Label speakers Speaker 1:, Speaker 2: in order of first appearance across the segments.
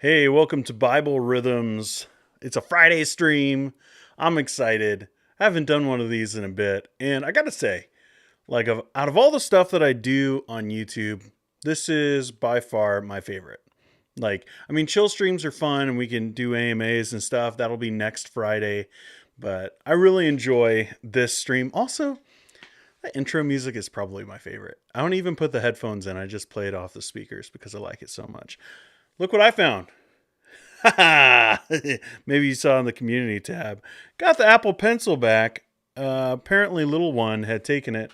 Speaker 1: Hey, welcome to Bible Rhythms. It's a Friday stream. I'm excited. I haven't done one of these in a bit. And I got to say, out of all the stuff that I do on YouTube, this is by far my favorite. Chill streams are fun and we can do AMAs and stuff. That'll be next Friday. But I really enjoy this stream. Also, the intro music is probably my favorite. I don't even put the headphones in. I just play it off the speakers because I like it so much. Look what I found. Maybe you saw in the community tab. Got the Apple Pencil back. Apparently little one had taken it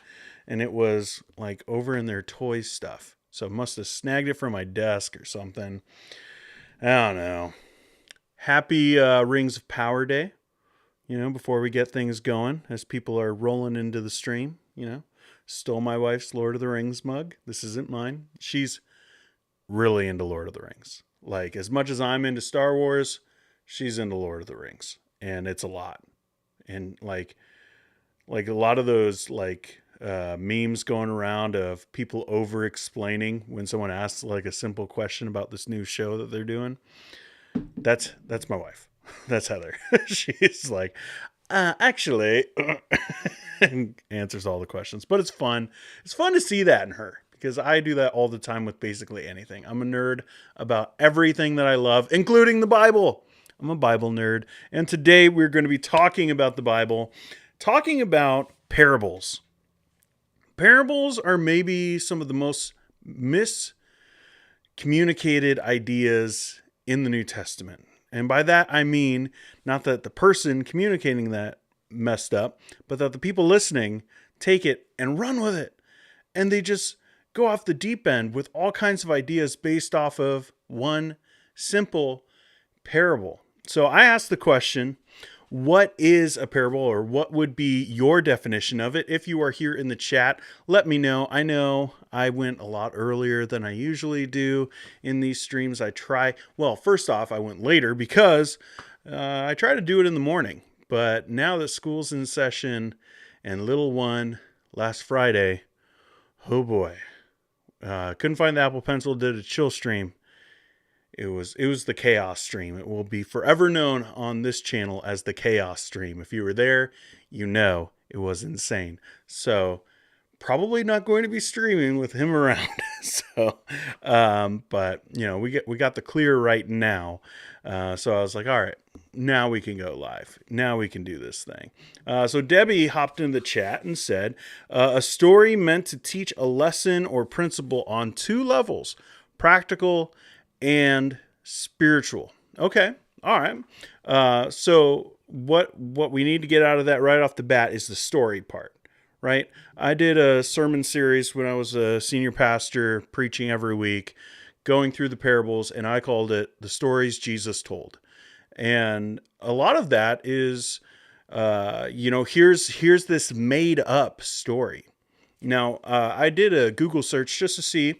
Speaker 1: and it was like over in their toy stuff. So must have snagged it from my desk or something. I don't know. Happy Rings of Power Day. Before we get things going, as people are rolling into the stream, stole my wife's Lord of the Rings mug. This isn't mine. She's really into Lord of the Rings. Like, as much as I'm into Star Wars, she's into Lord of the Rings. And it's a lot. And like a lot of those memes going around of people over explaining when someone asks like a simple question about this new show that they're doing. That's my wife. That's Heather. She's like, actually, and answers all the questions. But it's fun. It's fun to see that in her. Because I do that all the time with basically anything. I'm a nerd about everything that I love, including the Bible. I'm a Bible nerd. And today we're going to be talking about the Bible, talking about parables. Parables are maybe some of the most miscommunicated ideas in the New Testament. And by that, I mean not that the person communicating that messed up, but that the people listening take it and run with it. And they just go off the deep end with all kinds of ideas based off of one simple parable. So I asked the question, what is a parable, or what would be your definition of it? If you are here in the chat, let me know. I know I went a lot earlier than I usually do in these streams. First off, I went later because I try to do it in the morning. But now that school's in session and little one last Friday, oh boy. Couldn't find the Apple Pencil, did a chill stream. It was the chaos stream. It will be forever known on this channel as the chaos stream. If you were there, you know it was insane. So probably not going to be streaming with him around. But we got the clear right now. So I was like, all right, now we can go live. Now we can do this thing. So Debbie hopped in the chat and said, a story meant to teach a lesson or principle on two levels, practical and spiritual. Okay. All right. So what we need to get out of that right off the bat is the story part, right? I did a sermon series when I was a senior pastor, preaching every week, going through the parables, and I called it The Stories Jesus Told. And a lot of that is, here's this made up story. Now, I did a Google search just to see,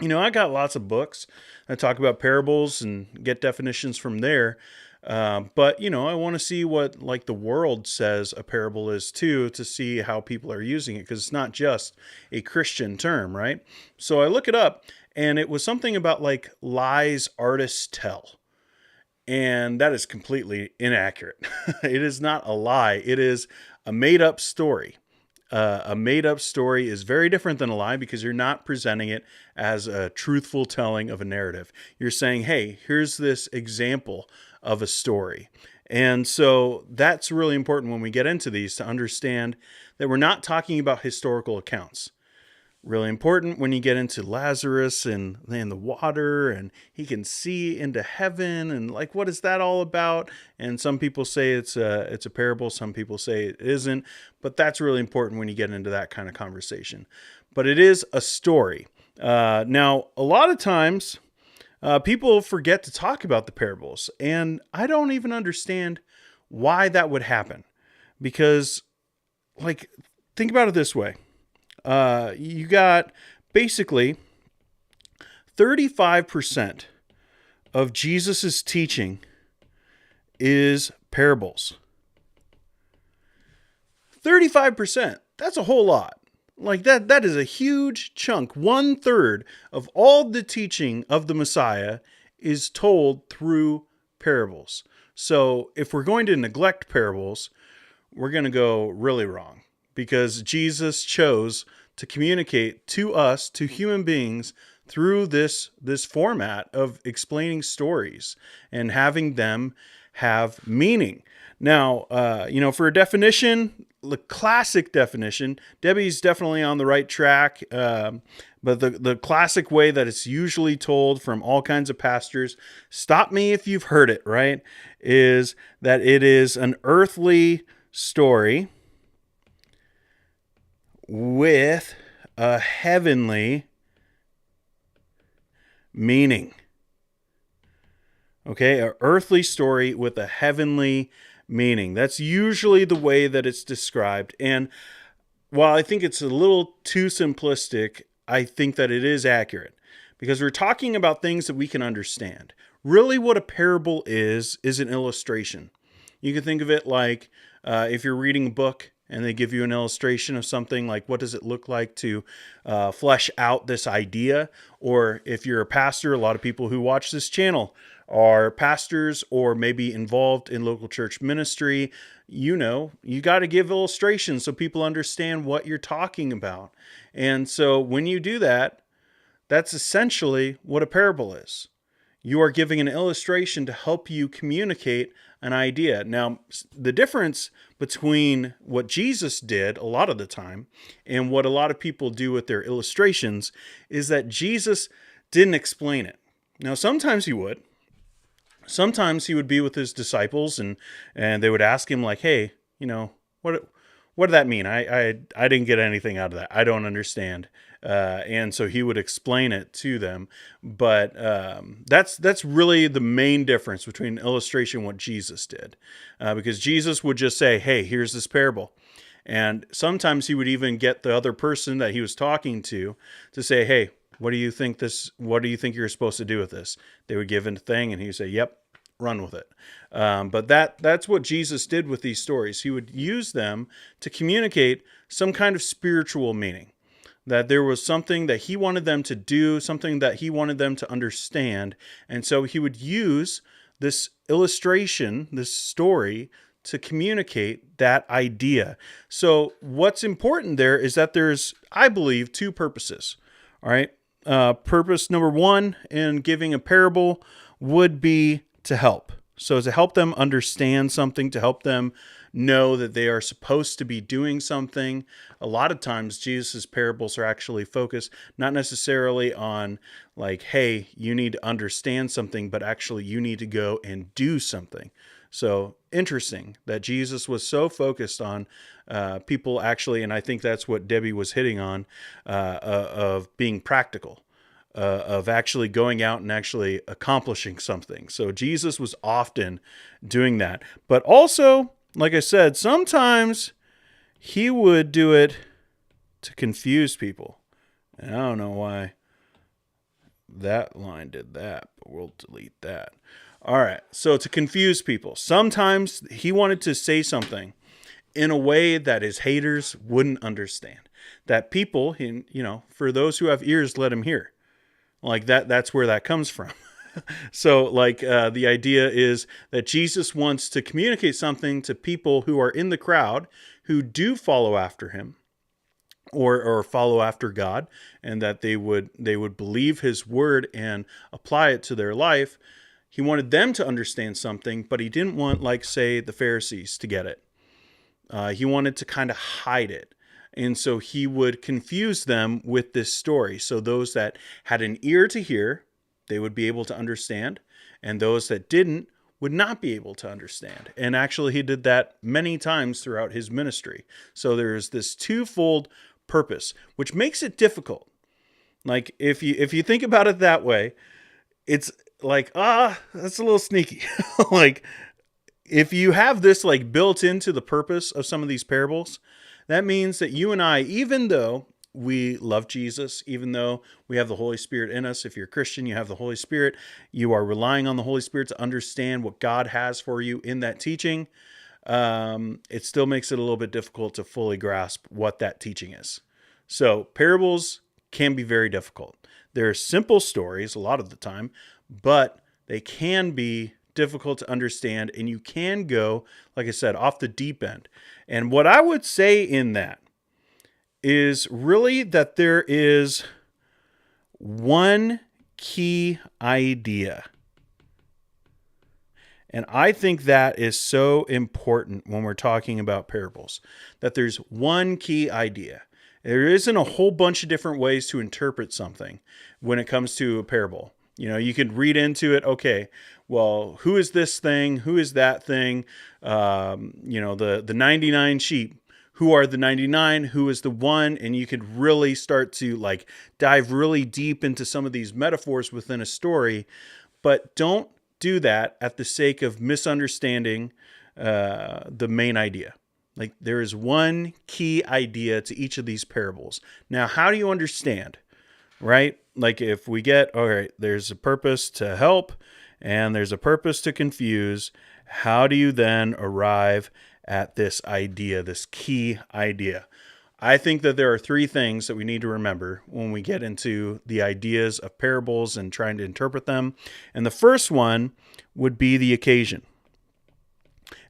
Speaker 1: I got lots of books that talk about parables and get definitions from there. But I want to see what like the world says a parable is too, to see how people are using it. Because it's not just a Christian term, right? So I look it up and it was something about like lies artists tell. And that is completely inaccurate. It is not a lie. It is a made-up story. A made-up story is very different than a lie because you're not presenting it as a truthful telling of a narrative. You're saying, hey, here's this example of a story. And so that's really important when we get into these, to understand that we're not talking about historical accounts. Really important when you get into Lazarus and the water and he can see into heaven and like, what is that all about? And some people say it's a parable. Some people say it isn't, but that's really important when you get into that kind of conversation. But it is a story. Now, a lot of times people forget to talk about the parables, and I don't even understand why that would happen, because like, think about it this way. You got basically 35% of Jesus's teaching is parables. 35%. That's a whole lot. Like that is a huge chunk. 1/3 of all the teaching of the Messiah is told through parables. So if we're going to neglect parables, we're going to go really wrong, because Jesus chose to communicate to us, to human beings, through this format of explaining stories and having them have meaning. Now, for a definition, the classic definition, Debbie's definitely on the right track. But the classic way that it's usually told from all kinds of pastors, stop me if you've heard it, right, is that it is an earthly story with a heavenly meaning. Okay, an earthly story with a heavenly meaning. That's usually the way that it's described. And while I think it's a little too simplistic, I think that it is accurate, because we're talking about things that we can understand. Really, what a parable is an illustration. You can think of it like if you're reading a book and they give you an illustration of something, like what does it look like to flesh out this idea? Or if you're a pastor, a lot of people who watch this channel are pastors or maybe involved in local church ministry. You got to give illustrations so people understand what you're talking about. And so when you do that, that's essentially what a parable is. You are giving an illustration to help you communicate an idea. Now, the difference between what Jesus did a lot of the time and what a lot of people do with their illustrations is that Jesus didn't explain it. Now, sometimes he would. Sometimes he would be with his disciples and they would ask him, like, hey, what did that mean? I didn't get anything out of that. I don't understand. And so he would explain it to them. But that's really the main difference between illustration and what Jesus did. Because Jesus would just say, hey, here's this parable. And sometimes he would even get the other person that he was talking to say, hey, what do you think you're supposed to do with this? They would give him a thing and he would say, yep, run with it. But that's what Jesus did with these stories. He would use them to communicate some kind of spiritual meaning, that there was something that he wanted them to do, something that he wanted them to understand. And so he would use this illustration, this story, to communicate that idea. So what's important there is that there's, I believe, two purposes. All right. Purpose number one in giving a parable would be to help. So to help them understand something, to help them know that they are supposed to be doing something. A lot of times Jesus' parables are actually focused not necessarily on like, hey, you need to understand something, but actually you need to go and do something. So interesting that Jesus was so focused on people actually, and I think that's what Debbie was hitting on, of being practical. Of actually going out and actually accomplishing something. So Jesus was often doing that. But also, like I said, sometimes he would do it to confuse people. And I don't know why that line did that, but we'll delete that. All right, so to confuse people. Sometimes he wanted to say something in a way that his haters wouldn't understand. That people, for those who have ears, let him hear. Like that's where that comes from. So the idea is that Jesus wants to communicate something to people who are in the crowd who do follow after him or follow after God, and that they would believe his word and apply it to their life. He wanted them to understand something, but he didn't want, like, say, the Pharisees to get it. He wanted to kind of hide it. And so he would confuse them with this story. So those that had an ear to hear, they would be able to understand. And those that didn't would not be able to understand. And actually, he did that many times throughout his ministry. So there's this twofold purpose, which makes it difficult. Like, if you think about it that way, it's like, that's a little sneaky. Like, if you have this like built into the purpose of some of these parables, that means that you and I, even though we love Jesus, even though we have the Holy Spirit in us, if you're a Christian, you have the Holy Spirit, you are relying on the Holy Spirit to understand what God has for you in that teaching, it still makes it a little bit difficult to fully grasp what that teaching is. So parables can be very difficult. They're simple stories a lot of the time, but They can be difficult to understand, and you can go, like I said, off the deep end. And what I would say in that is really that there is one key idea. And I think that is so important when we're talking about parables, that there's one key idea. There isn't a whole bunch of different ways to interpret something when it comes to a parable. You could read into it, okay, well, who is this thing? Who is that thing? The 99 sheep. Who are the 99? Who is the one? And you could really start to dive really deep into some of these metaphors within a story, but don't do that at the sake of misunderstanding the main idea. There is one key idea to each of these parables. Now, how do you understand, right? If we get, all right, there's a purpose to help and there's a purpose to confuse, how do you then arrive at this idea, this key idea? I think that there are three things that we need to remember when we get into the ideas of parables and trying to interpret them. And the first one would be the occasion.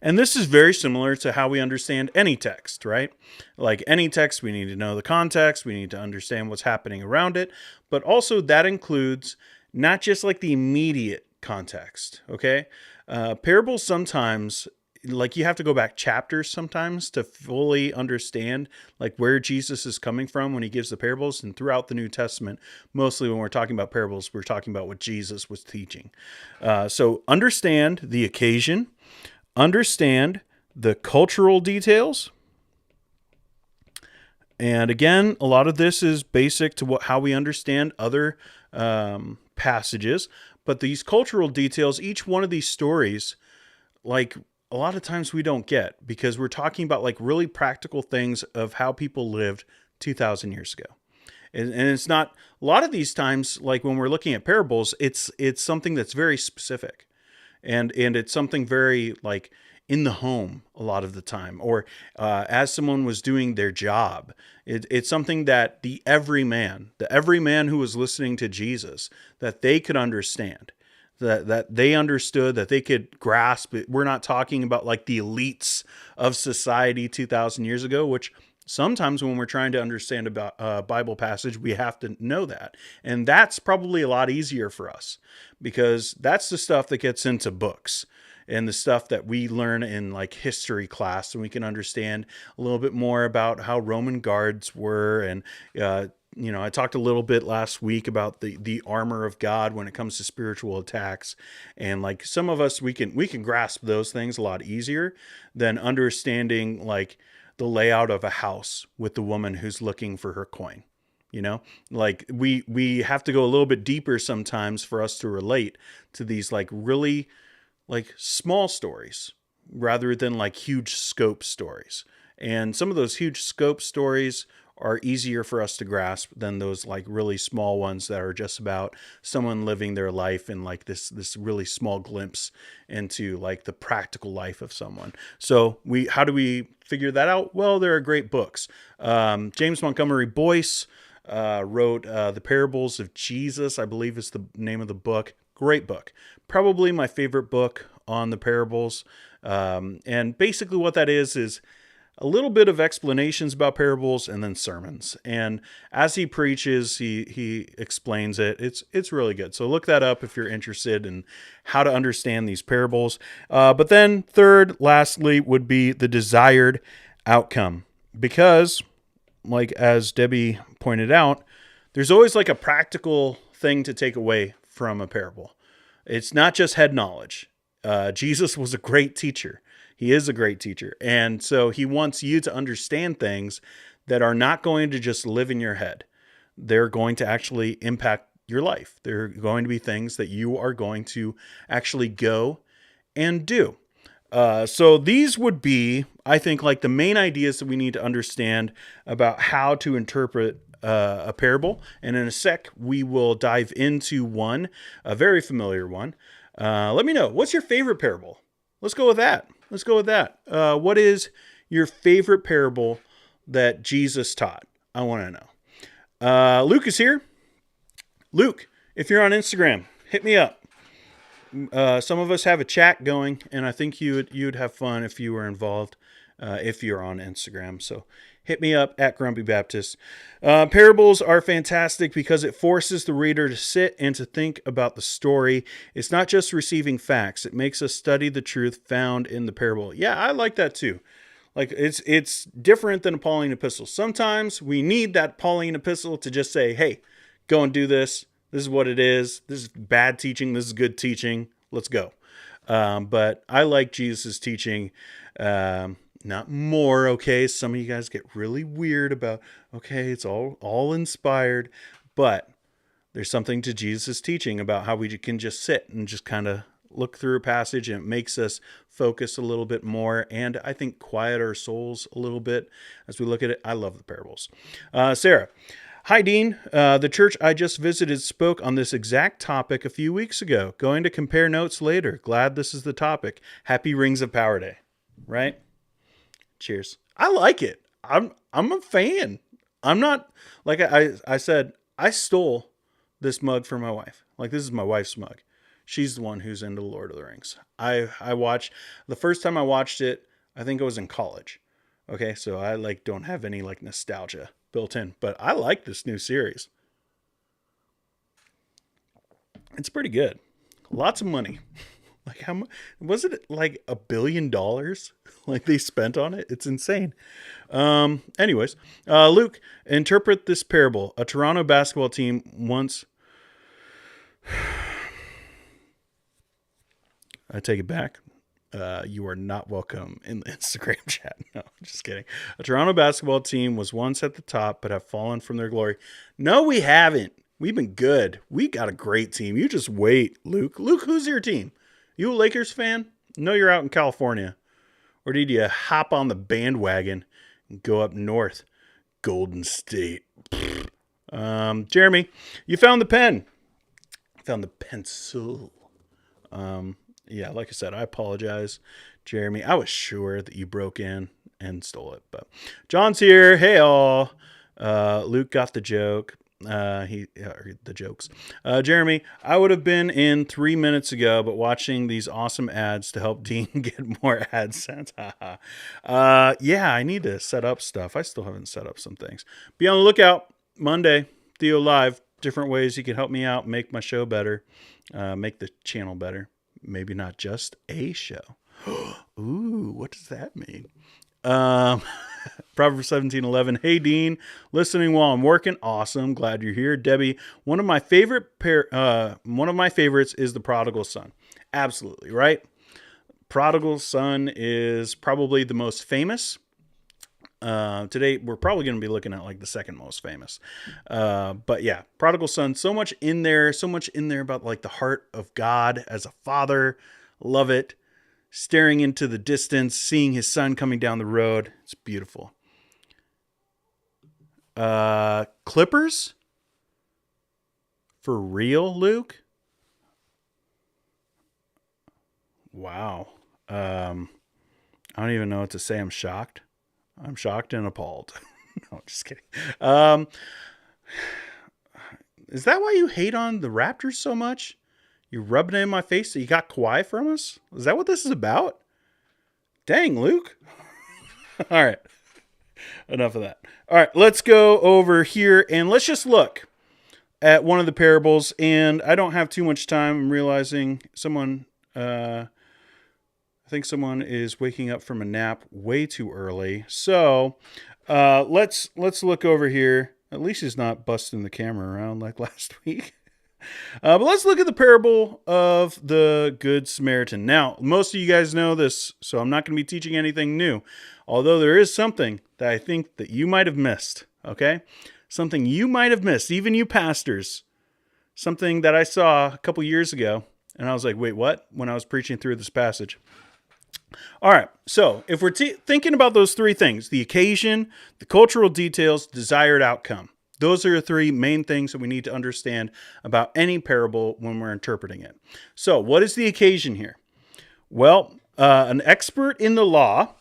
Speaker 1: And this is very similar to how we understand any text, right? Like any text, we need to know the context, we need to understand what's happening around it, but also that includes not just the immediate context, okay? Parables sometimes, you have to go back chapters sometimes to fully understand where Jesus is coming from when he gives the parables. And throughout the New Testament, mostly when we're talking about parables, we're talking about what Jesus was teaching. So understand the occasion, understand the cultural details. And again, a lot of this is basic to how we understand other passages. But these cultural details, each one of these stories, a lot of times we don't get, because we're talking about really practical things of how people lived 2,000 years ago. And it's not, a lot of these times, when we're looking at parables, it's something that's very specific. And it's something very in the home a lot of the time, or as someone was doing their job. It's something that the everyman who was listening to Jesus, that they could understand. That they understood, that they could grasp it. We're not talking about the elites of society 2,000 years ago, which sometimes when we're trying to understand about a Bible passage, we have to know that. And that's probably a lot easier for us, because that's the stuff that gets into books and the stuff that we learn in history class, and we can understand a little bit more about how Roman guards were. And, I talked a little bit last week about the armor of God when it comes to spiritual attacks. And some of us, we can grasp those things a lot easier than understanding the layout of a house with the woman who's looking for her coin. We have to go a little bit deeper sometimes for us to relate to these really small stories rather than huge scope stories. And some of those huge scope stories are easier for us to grasp than those really small ones that are just about someone living their life in this really small glimpse into the practical life of someone. So how do we figure that out? Well, there are great books. James Montgomery Boyce wrote The Parables of Jesus, I believe is the name of the book. Great book. Probably my favorite book on the parables. And basically what that is a little bit of explanations about parables and then sermons. And as he preaches, he explains it. It's really good. So look that up if you're interested in how to understand these parables. But then lastly, would be the desired outcome. Because, as Debbie pointed out, there's always a practical thing to take away from a parable. It's not just head knowledge. Jesus was a great teacher. He is a great teacher. And so he wants you to understand things that are not going to just live in your head. They're going to actually impact your life. They're going to be things that you are going to actually go and do. So these would be, I think, the main ideas that we need to understand about how to interpret a parable. And in a sec, we will dive into one, a very familiar one. Let me know, what's your favorite parable? Let's go with that. What is your favorite parable that Jesus taught? I want to know. Luke is here. Luke, if you're on Instagram, hit me up. some of us have a chat going, and I think you'd have fun if you were involved, if you're on Instagram. So hit me up at Grumpy Baptist. Parables are fantastic because it forces the reader to sit and to think about the story. It's not just receiving facts. It makes us study the truth found in the parable. Yeah, I like that too. Like it's different than a Pauline epistle. Sometimes we need that Pauline epistle to just say, hey, go and do this. This is what it is. This is bad teaching. This is good teaching. Let's go. But I like Jesus' teaching. Not more, okay? Some of you guys get really weird about, okay, it's all inspired. But there's something to Jesus' teaching about how we can just sit and just kind of look through a passage, and it makes us focus a little bit more, and I think quiet our souls a little bit as we look at it. I love the parables. Sarah, hi Dean. The church I just visited spoke on this exact topic a few weeks ago. Going to compare notes later. Glad this is the topic. Happy Rings of Power Day. Right? Cheers. I like it. I'm a fan. I'm not, like I said, I stole this mug from my wife. Like, this is my wife's mug. She's the one who's into Lord of the Rings. I watched, the first time I watched it, I think I was in college. Okay, so I don't have any nostalgia built in, but I like this new series. It's pretty good. Lots of money. How much was it? $1 billion they spent on it? It's insane. Anyways, Luke, interpret this parable. A Toronto basketball team once. I take it back. You are not welcome in the Instagram chat. No, I'm just kidding. A Toronto basketball team was once at the top, but have fallen from their glory. No, we haven't. We've been good. We got a great team. You just wait, Luke. Luke, who's your team? You a Lakers fan? No, you're out in California. Or did you hop on the bandwagon and go up north? Golden State. Jeremy, you found the pen. Found the pencil. Yeah, like I said, I apologize, Jeremy. I was sure that you broke in and stole it, but John's here. Hey, all. Luke got the joke. The jokes. Jeremy, I would have been in 3 minutes ago, but watching these awesome ads to help Dean get more AdSense. Yeah, I need to set up stuff. I still haven't set up some things. Be on the lookout. Monday, Theo Live. Different ways you can help me out, make my show better, make the channel better. Maybe not just a show. Ooh, what does that mean? Proverbs 17:11. Hey Dean, listening while I'm working. Awesome, glad you're here. Debbie, one of my favorites is the prodigal son. Absolutely, right? Prodigal son is probably the most famous. Today we're probably going to be looking at the second most famous. But yeah, prodigal son, so much in there about the heart of God as a father. Love it. Staring into the distance, seeing his son coming down the road. It's beautiful. Clippers? For real, Luke? Wow. I don't even know what to say. I'm shocked. I'm shocked and appalled. No, just kidding. Is that why you hate on the Raptors so much? You rubbing it in my face that you got Kawhi from us? Is that what this is about? Dang, Luke. All right. Enough of that. All right, let's go over here and let's just look at one of the parables. And I don't have too much time. I'm realizing I think someone is waking up from a nap way too early. So let's look over here. At least he's not busting the camera around like last week. But let's look at the parable of the Good Samaritan. Now, most of you guys know this, so I'm not going to be teaching anything new. Although there is something that I think that you might have missed, okay? Something you might have missed, even you pastors. Something that I saw a couple years ago, and I was like, wait, what? When I was preaching through this passage. All right, so if we're thinking about those three things, the occasion, the cultural details, desired outcome, those are the three main things that we need to understand about any parable when we're interpreting it. So what is the occasion here? Well, an expert in the law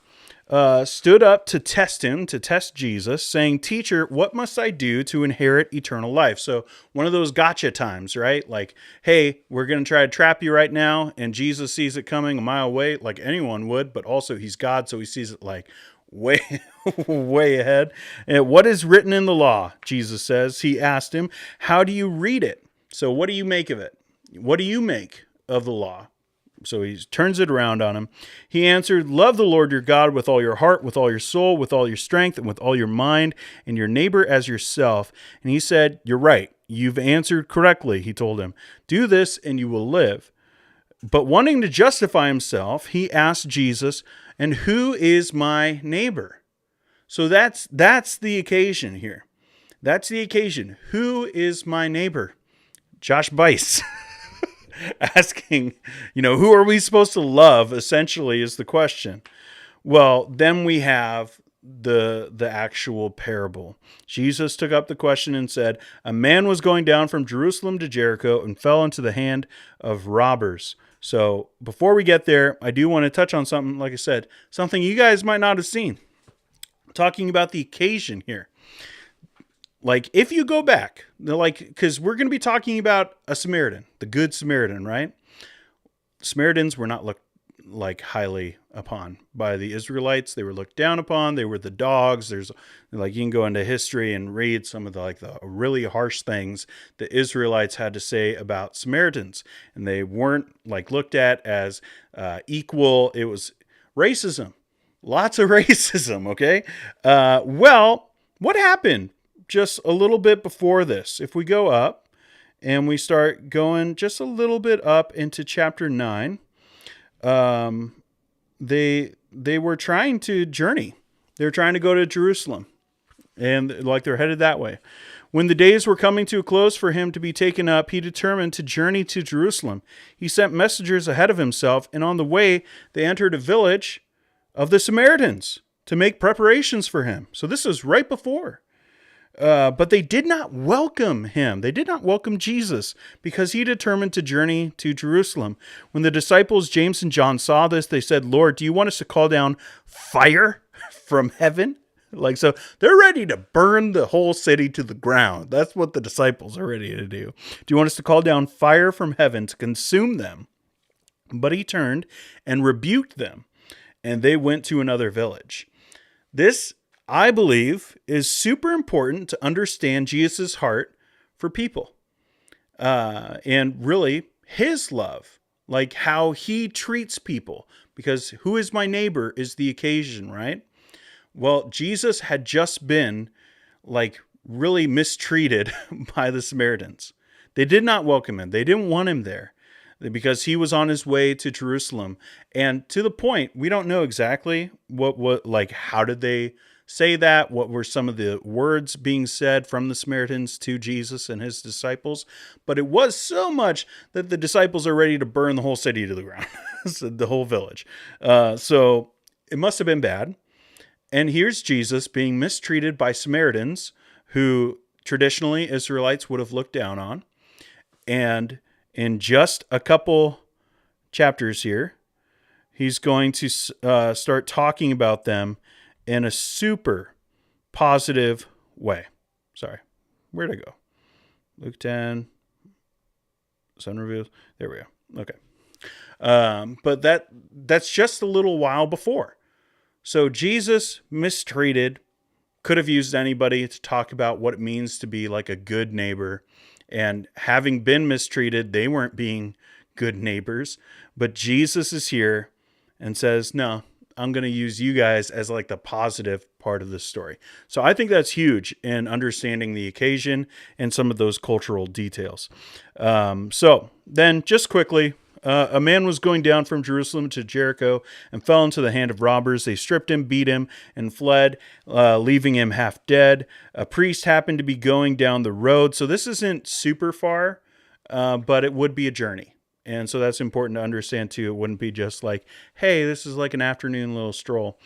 Speaker 1: stood up to test him, to test Jesus, saying, "Teacher, what must I do to inherit eternal life?" So one of those gotcha times, right? Like, hey, we're going to try to trap you right now. And Jesus sees it coming a mile away, like anyone would, but also he's God. So he sees it like way, way ahead. And what is written in the law? Jesus says. He asked him, "How do you read it?" So what do you make of it? What do you make of the law? So he turns it around on him. He answered, "Love the Lord your God with all your heart, with all your soul, with all your strength, and with all your mind, and your neighbor as yourself." And he said, "You're right. You've answered correctly," he told him. "Do this and you will live." But wanting to justify himself, he asked Jesus, "And who is my neighbor?" So that's the occasion here. That's the occasion. Who is my neighbor? Josh Bice. Asking, who are we supposed to love, essentially, is the question. Well, then we have the actual parable. Jesus took up the question and said, "A man was going down from Jerusalem to Jericho and fell into the hand of robbers." So before we get there, I do want to touch on something, like I said, something you guys might not have seen. I'm talking about the occasion here. Like, if you go back, because we're going to be talking about a Samaritan, the Good Samaritan, right? Samaritans were not looked like highly upon by the Israelites. They were looked down upon. They were the dogs. There's you can go into history and read some of the really harsh things the Israelites had to say about Samaritans, and they weren't looked at as equal. It was racism, lots of racism. Okay, well, what happened just a little bit before this? If we go up and we start going just a little bit up into chapter 9, they were trying to journey. They were trying to go to Jerusalem, and they're headed that way. When the days were coming to a close for him to be taken up, he determined to journey to Jerusalem. He sent messengers ahead of himself, and on the way they entered a village of the Samaritans to make preparations for him. So this is right before. But they did not welcome him. They did not welcome Jesus because he determined to journey to Jerusalem. When the disciples James and John saw this, they said, "Lord, do you want us to call down fire from heaven?" So they're ready to burn the whole city to the ground. That's what the disciples are ready to do. "Do you want us to call down fire from heaven to consume them?" But he turned and rebuked them, and they went to another village. This, I believe, is super important to understand Jesus' heart for people. And really his love, how he treats people, because who is my neighbor is the occasion, right? Well, Jesus had just been really mistreated by the Samaritans. They did not welcome him. They didn't want him there because he was on his way to Jerusalem. And to the point, we don't know exactly how did they say that? What were some of the words being said from the Samaritans to Jesus and his disciples? But it was so much that the disciples are ready to burn the whole city to the ground, so the whole village. So it must have been bad. And here's Jesus being mistreated by Samaritans who traditionally Israelites would have looked down on. And in just a couple chapters here, he's going to start talking about them in a super positive way. Sorry, where'd I go? Luke 10, Son reveals. There we go. Okay. But that's just a little while before. So Jesus mistreated, could have used anybody to talk about what it means to be a good neighbor. And having been mistreated, they weren't being good neighbors. But Jesus is here and says, "No, I'm going to use you guys as the positive part of this story." So I think that's huge in understanding the occasion and some of those cultural details. So then just quickly, a man was going down from Jerusalem to Jericho and fell into the hand of robbers. They stripped him, beat him, and fled, leaving him half dead. A priest happened to be going down the road. So this isn't super far, but it would be a journey. And so that's important to understand too. It wouldn't be just hey, this is an afternoon little stroll.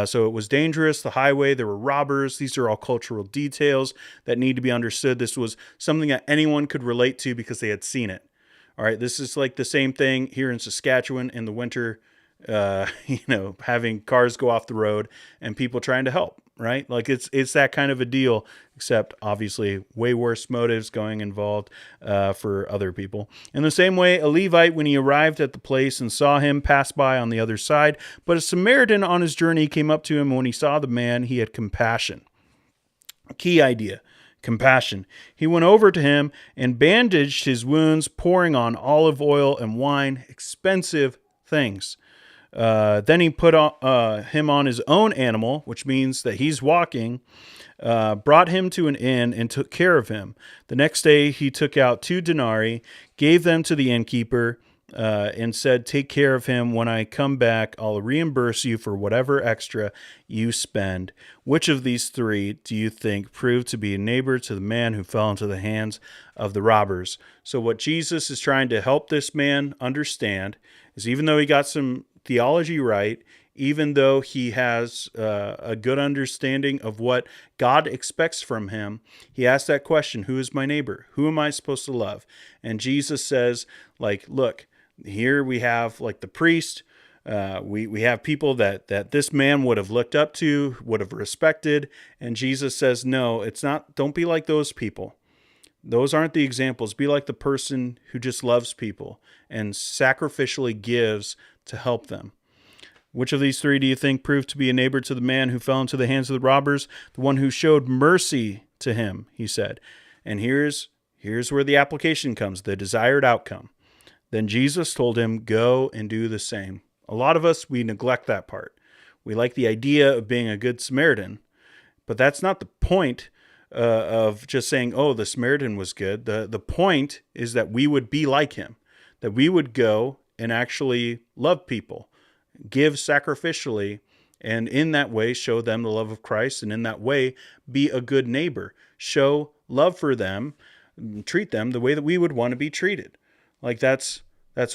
Speaker 1: So it was dangerous, the highway, there were robbers. These are all cultural details that need to be understood. This was something that anyone could relate to because they had seen it. All right, this is the same thing here in Saskatchewan in the winter having cars go off the road and people trying to help, right? Like it's that kind of a deal, except obviously way worse motives going involved for other people. In the same way, a Levite, when he arrived at the place and saw him, pass by on the other side, but a Samaritan on his journey came up to him, and when he saw the man, he had compassion. Key idea. Compassion. He went over to him and bandaged his wounds, pouring on olive oil and wine, expensive things. Then he put him on his own animal, which means that he's walking, brought him to an inn and took care of him. The next day he took out 2 denarii, gave them to the innkeeper, and said, take care of him. When I come back, I'll reimburse you for whatever extra you spend. Which of these 3 do you think proved to be a neighbor to the man who fell into the hands of the robbers? So what Jesus is trying to help this man understand is, even though he got some theology right, even though he has a good understanding of what God expects from him, he asks that question, who is my neighbor? Who am I supposed to love? And Jesus says, like, look, here we have like the priest. We have people that this man would have looked up to, would have respected. And Jesus says, no, it's not. Don't be like those people. Those aren't the examples. Be like the person who just loves people and sacrificially gives to help them. Which of these 3 do you think proved to be a neighbor to the man who fell into the hands of the robbers? The one who showed mercy to him, he said. And here's where the application comes, the desired outcome. Then Jesus told him, go and do the same. A lot of us, we neglect that part. We like the idea of being a good Samaritan, but that's not the point of just saying, oh, the Samaritan was good. The point is that we would be like him, that we would go and actually love people, give sacrificially, and in that way show them the love of Christ, and in that way be a good neighbor, show love for them, treat them the way that we would want to be treated. Like that's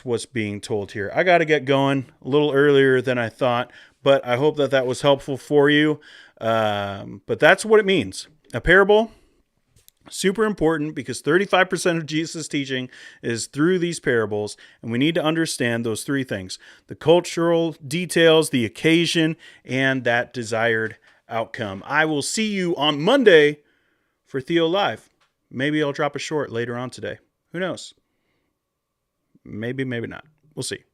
Speaker 1: what's being told here. I got to get going a little earlier than I thought, but I hope that was helpful for you. But that's what it means. A parable, super important, because 35% of Jesus' teaching is through these parables, and we need to understand those 3 things: the cultural details, the occasion, and that desired outcome. I will see you on Monday for Theo Live. Maybe I'll drop a short later on today. Who knows? Maybe, maybe not. We'll see.